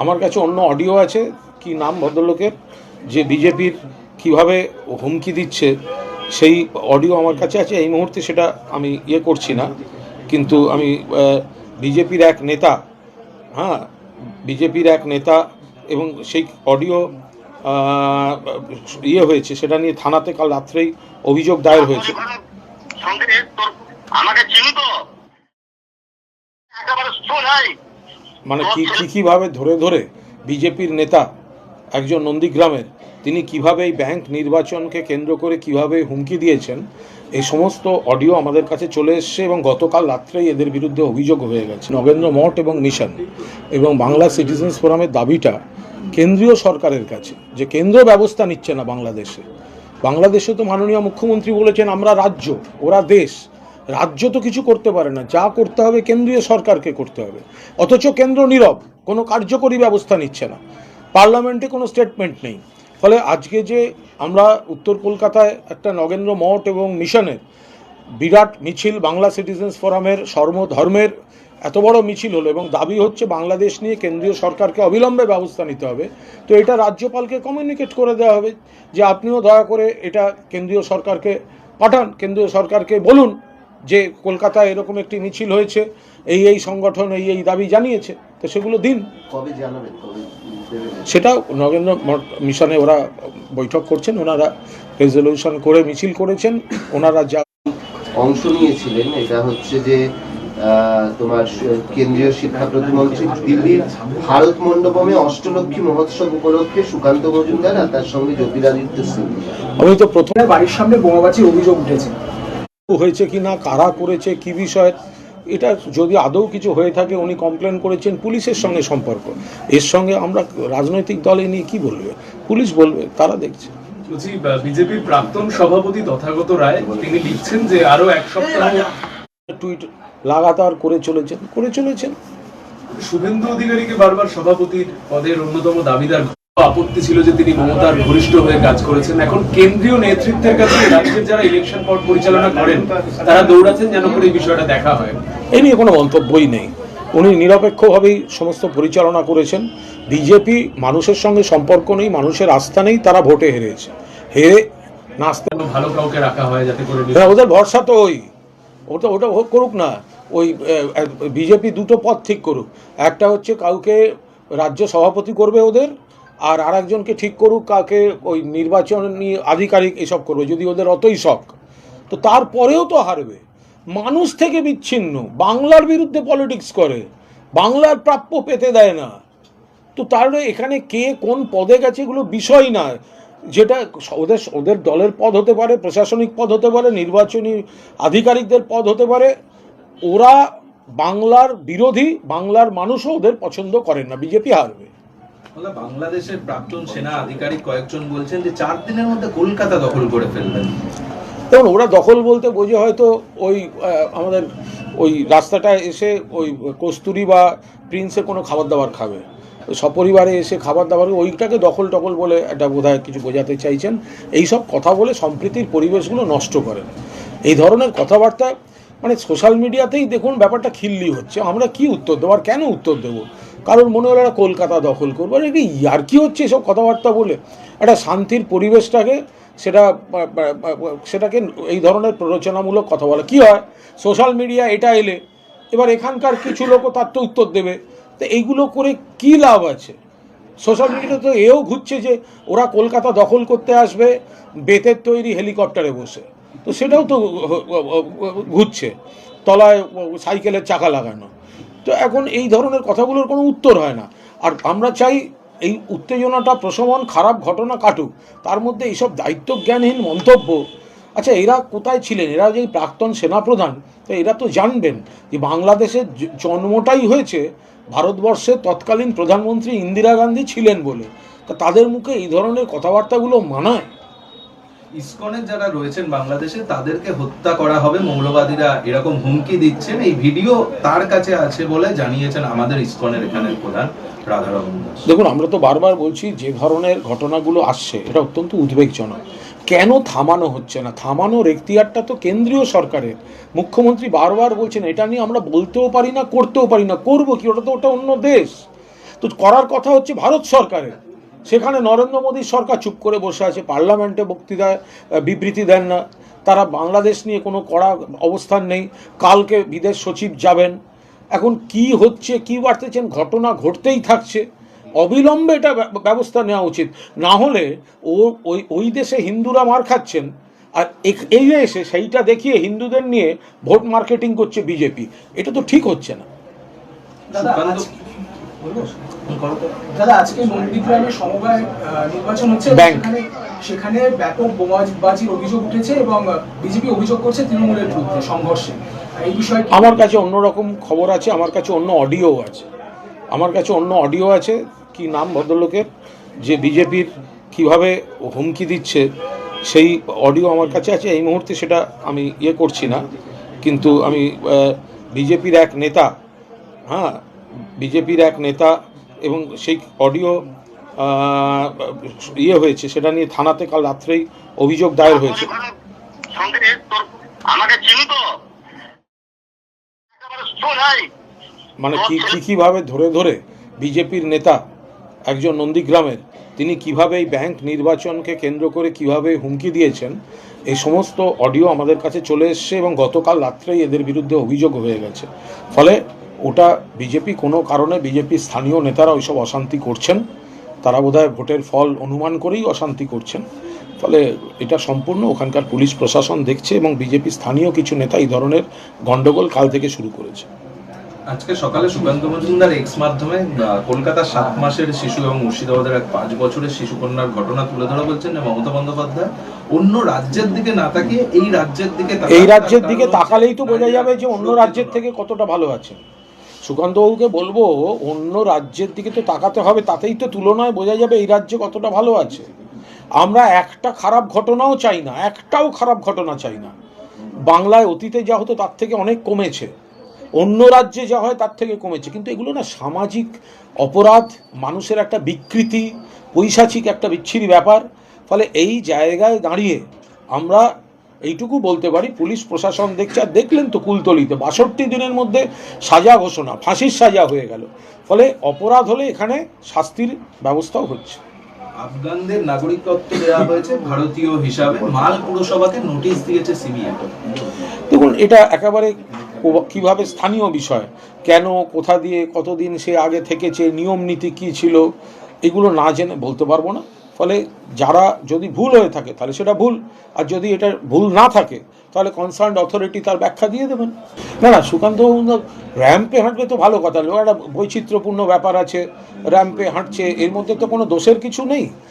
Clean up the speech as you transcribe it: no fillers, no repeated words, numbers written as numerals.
আমার কাছে অন্য অডিও আছে, কি নাম ভদ্রলোকের, যে বিজেপির কিভাবে হুমকি দিচ্ছে সেই অডিও আমার কাছে আছে। এই মুহূর্তে সেটা আমি করছি না, কিন্তু আমি বিজেপির এক নেতা, হ্যাঁ বিজেপির এক নেতা, এবং সেই অডিও হয়েছে, সেটা নিয়ে থানাতে কাল রাত্রেই অভিযোগ দায়ের হয়েছে। মানে কিভাবে ধরে ধরে বিজেপির নেতা একজন নন্দীগ্রামের, তিনি কিভাবে এই ব্যাংক নির্বাচনকে কেন্দ্র করে কিভাবে হুমকি দিয়েছেন, এই সমস্ত অডিও আমাদের কাছে চলে এসছে এবং গতকাল রাত্রেই এদের বিরুদ্ধে অভিযোগ হয়ে গেছে। নগেন্দ্র মঠ এবং মিশন এবং বাংলা সিটিজেন্স ফোরামের দাবিটা কেন্দ্রীয় সরকারের কাছে, যে কেন্দ্র ব্যবস্থা নিচ্ছে না বাংলাদেশে তো মাননীয় মুখ্যমন্ত্রী বলেছেন আমরা রাজ্য, ওরা দেশ। রাজ্য তো কিছু করতে পারে না, যা করতে হবে কেন্দ্রীয় সরকারকে করতে হবে, অথচ কেন্দ্র নীরব, কোনো কার্যকরী ব্যবস্থা নিচ্ছে না, পার্লামেন্টে কোনো স্টেটমেন্ট নেই। ফলে আজকে যে আমরা উত্তর কলকাতায় একটা নগেন্দ্র মঠ এবং মিশনের বিরাট মিছিল, বাংলা সিটিজেন্স ফোরামের সর্বধর্মের এত বড় মিছিল হলো এবং দাবি হচ্ছে বাংলাদেশ নিয়ে কেন্দ্রীয় সরকারকে অবিলম্বে ব্যবস্থা নিতে হবে, তো এটা রাজ্যপালকে কমিউনিকেট করে দেওয়া হবে যে আপনিও দয়া করে এটা কেন্দ্রীয় সরকারকে পাঠান, কেন্দ্রীয় সরকারকে বলুন যে কলকাতায় এরকম একটি মিছিল হয়েছে, এই সংগঠন এই দাবি জানিয়েছে, তো সেগুলো দিন। কবে জানাবেন, সেটা নগেন্দ্র মিশনে ওরা বৈঠক করছেন, ওনারা রেজলিউশন করে মিছিল করেছেন, ওনারা যা অংশ নিয়েছিলেন এটা হচ্ছে যে তোমার কেন্দ্রীয় শিক্ষা প্রতিমন্ত্রী দিল্লির ভারত মণ্ডপমে অষ্টলক্ষ্মী মহোৎসব উপলক্ষে সুকান্ত মজুমদার আর তার সঙ্গে জ্যোতিরাদিত্য সিং। আমি তো প্রথমে বাড়ির সামনে বোমাবাজির অভিযোগ উঠেছে, হয়েছে কিনা, কারা করেছে, কি বিষয়, এটা যদি আদৌ কিছু হয়ে থাকে, উনি কমপ্লেন করেছেন, পুলিশের সঙ্গে সম্পর্ক, এর সঙ্গে আমরা রাজনৈতিক দলে নিয়ে কি বলবে, পুলিশ বলবে, তারা দেখছে। বিজেপির প্রাক্তন সভাপতি তথাগত রায় তিনি লিখছেন যে আরো এক সপ্তাহ টুইট লাগাতার করে চলেছেন। শুভেন্দু অধিকারীকে বারবার সভাপতির পদের অন্যতম দাবিদার আপত্তি ছিল যে তিনি মমতার ঘনিষ্ঠ হয়ে কাজ করেছেন। এখন কেন্দ্রীয় নেতৃত্বের কাছে রাজ্যের যারা ইলেকশন বোর্ড পরিচালনা করেন তারা দৌড়াচ্ছেন যেন করে এই বিষয়টা দেখা হয়। এই নিয়ে কোনো মন্তব্যই নেই, উনি নিরপেক্ষভাবেই সমস্ত পরিচালনা করেছেন। বিজেপি মানুষের সঙ্গে সম্পর্ক নেই, মানুষের আস্থা নেই, তারা ভোটে হেরেছে, হেরে নাচতে ভালো কাউকে রাখা হয় যাতে করে ওদের ভরসা তো ওটা করুক না, ওই বিজেপি দুটো পথ ঠিক করুক, একটা হচ্ছে কাউকে রাজ্য সভাপতি করবে ওদের, আর আরেকজনকে ঠিক করুক কাকে ওই নির্বাচনী আধিকারিক এসব করবে, যদি ওদের অতই শখ, তো তারপরেও তো হারবে। মানুষ থেকে বিচ্ছিন্ন, বাংলার বিরুদ্ধে পলিটিক্স করে, বাংলার প্রাপ্য পেতে দেয় না, তো তাহলে এখানে কে কোন পদে গেছে এগুলো বিষয় না, যেটা ওদের দলের পদ হতে পারে, প্রশাসনিক পদ হতে পারে, নির্বাচনী আধিকারিকদের পদ হতে পারে, ওরা বাংলার বিরোধী, বাংলার মানুষও ওদের পছন্দ করেন না, বিজেপি হারবে। বাংলাদেশের প্রাক্তন সেনা আধিকারিক কয়েকজন বলছেন যে 4 দিনের মধ্যে কলকাতা দখল করে ফেলবেন। দেখুন, ওরা দখল বলতে বোঝে হয়তো ওই আমাদের ওই রাস্তাটায় এসে ওই কস্তুরি বা প্রিন্সে কোনো খাবার দাবার খাবে, সপরিবারে এসে খাবার দাবার, ওইটাকে দখল বলে একটা বোধহয় কিছু বোঝাতে চাইছেন। এইসব কথা বলে সম্প্রীতির পরিবেশগুলো নষ্ট করেন। এই ধরনের কথাবার্তা মানে সোশ্যাল মিডিয়াতেই দেখুন ব্যাপারটা খিল্লি হচ্ছে, আমরা কি উত্তর দেবো, আর কেন উত্তর দেবো, কারণ মনে হলো এরা কলকাতা দখল করবো, আর কি আর কি হচ্ছে এসব কথাবার্তা বলে, একটা শান্তির পরিবেশটাকে সেটাকে এই ধরনের প্ররোচনামূলক কথা বলা কি হয়। সোশ্যাল মিডিয়া এটা এলে এবার এখানকার কিছু লোকও তার তো উত্তর দেবে, তো এইগুলো করে কি লাভ আছে। সোশ্যাল মিডিয়াতে তো এও ঘুরছে যে ওরা কলকাতা দখল করতে আসবে বেতের তৈরি হেলিকপ্টারে বসে, তো সেটাও তো ঘুরছে, তলায় সাইকেলের চাকা লাগানো। তো এখন এই ধরনের কথাগুলোর কোনো উত্তর হয় না, আর আমরা চাই এই উত্তেজনাটা প্রশমন, খারাপ ঘটনা কাটুক, তার মধ্যে এইসব দায়িত্বজ্ঞানহীন মন্তব্য। আচ্ছা, এরা কোথায় ছিলেন, এরা যে প্রাক্তন সেনাপ্রধান, তো এরা তো জানবেন যে বাংলাদেশের জন্মটাই হয়েছে ভারতবর্ষে তৎকালীন প্রধানমন্ত্রী ইন্দিরা গান্ধী ছিলেন বলে, তা তাদের মুখে এই ধরনের কথাবার্তাগুলো মানায়? ইসকনের যারা রয়েছেন বাংলাদেশে তাদেরকে হত্যা করা হবে, মৌলবাদীরা এরকম হুমকি দিচ্ছেন, এই ভিডিও তার কাছে আছে বলে জানিয়েছেন আমাদের ইসকনের এখানের প্রধান রাধারমণ দাস। দেখুন, আমরা তো বারবার বলছি যে ধরনের ঘটনাগুলো আসছে এটা অত্যন্ত উদ্বেগজনক। কেন থামানো হচ্ছে না? থামানোর এখতিয়ারটা তো কেন্দ্রীয় সরকারের। মুখ্যমন্ত্রী বারবার বলছেন এটা নিয়ে আমরা বলতেও পারি না, করতেও পারি না, করবো কি, ওটা অন্য দেশ। তো করার কথা হচ্ছে ভারত সরকারের, সেখানে নরেন্দ্র মোদীর সরকার চুপ করে বসে আছে, পার্লামেন্টে বক্তৃতায় বিবৃতি দেন না, তারা বাংলাদেশ নিয়ে কোনো কড়া অবস্থান নেই, কালকে বিদেশ সচিব যাবেন। এখন কি হচ্ছে, কি বাড়তেছেন, ঘটনা ঘটতেই থাকছে, অবিলম্বে এটা ব্যবস্থা নেওয়া উচিত। না হলে ওই দেশে হিন্দুরা মার খাচ্ছেন, আর এই এসে সেইটা দেখিয়ে হিন্দুদের নিয়ে ভোট মার্কেটিং করছে বিজেপি, এটা তো ঠিক হচ্ছে না। দাদা আজকে নন্দীগ্রামে সমবায় নির্বাচন হচ্ছে, ব্যাংক। সেখানে ব্যাপক বোমাবাজির অভিযোগ উঠেছে এবং বিজেপি অভিযোগ করছে তৃণমূলের বিরুদ্ধে সংঘর্ষে। এই বিষয়ে আমার কাছে অন্যরকম খবর আছে, আমার কাছে অন্য অডিও আছে। কি নাম ভদ্রলোকের, যে বিজেপির কিভাবে হুমকি দিচ্ছে, সেই অডিও আমার কাছে আছে। এই মুহূর্তে সেটা আমি করছি না, কিন্তু আমি বিজেপির এক নেতা, এবং সেই অডিও হয়েছে, সেটা নিয়ে থানাতে কাল রাত্রেই অভিযোগ দায়ের হয়েছে। মানে কিভাবে ধরে বিজেপির নেতা একজন নন্দীগ্রামের, তিনি কিভাবে এই ব্যাংক নির্বাচনকে কেন্দ্র করে কিভাবে হুমকি দিয়েছেন, এই সমস্ত অডিও আমাদের কাছে চলে এসছে, এবং গতকাল রাত্রেই এদের বিরুদ্ধে অভিযোগ হয়ে গেছে। ফলে ওটা বিজেপি কোনো কারণে, বিজেপির স্থানীয় নেতারা ওইসব অশান্তি করছেন, তারা বোধহয় ভোটের ফল অনুমান করেই অশান্তি করছেন। ফলে এটা সম্পূর্ণ ওখানকার পুলিশ প্রশাসন দেখছে, এবং বিজেপি স্থানীয় কিছু নেতা এই ধরনের গন্ডগোল কাল থেকে শুরু করেছে। আজকে সকালে সুকান্ত মজুমদার এক্স মাধ্যমে কলকাতার 7 মাসের শিশু এবং মুর্শিদাবাদের এক 5 বছরের শিশুকন্যার ঘটনা তুলে ধরা বলছেন মমতা বন্দ্যোপাধ্যায় অন্য রাজ্যের দিকে না তাকিয়ে এই রাজ্যের দিকে তাকালেই তো বোঝা যাবে যে অন্য রাজ্যের থেকে কতটা ভালো আছে। সুকান্তবাবুকে বলবো, অন্য রাজ্যের দিকে তো তাকাতে হবে, তাতেই তো তুলনায় বোঝা যাবে এই রাজ্যে কতটা ভালো আছে। আমরা একটা খারাপ ঘটনাও চাই না, একটাও খারাপ ঘটনা চাই না। বাংলায় অতীতে যা হতো তার থেকে অনেক কমেছে, অন্য রাজ্যে যা হয় তার থেকে কমেছে, কিন্তু এগুলো না সামাজিক অপরাধ, মানুষের একটা বিকৃতি, পৈশাচিক একটা বিচ্ছিরি ব্যাপার। ফলে এই জায়গায় দাঁড়িয়ে আমরা এইটুকু বলতে পারি, পুলিশ প্রশাসন দেখছে, আর দেখলেন তো কুলতলিতে 62 দিনের মধ্যে সাজা ঘোষণা, ফাঁসির সাজা হয়ে গেল। ফলে অপরাধ হলে এখানে শাস্তির ব্যবস্থাও হচ্ছে। আফগানদের নাগরিকত্ব দেওয়া হয়েছে ভারতীয় হিসাবে, মাল পুরসভাকে নোটিশ দিয়েছে সিবিআই। দেখুন, এটা একেবারে কিভাবে স্থানীয় বিষয়, কেন, কোথা দিয়ে, কতদিন সে আগে থেকেছে, নিয়ম নীতি কী ছিল, এগুলো না জেনে বলতে পারবো না। ফলে যারা, যদি ভুল হয়ে থাকে তাহলে সেটা ভুল, আর যদি এটা ভুল না থাকে তাহলে কনসার্ন অথরিটি তার ব্যাখ্যা দিয়ে দেবেন। না, সুকান্ত র্যাম্পে হাঁটবে তো ভালো কথা, একটা বৈচিত্র্যপূর্ণ ব্যাপার আছে, র্যাম্পে হাঁটছে, এর মধ্যে তো কোনো দোষের কিছু নেই।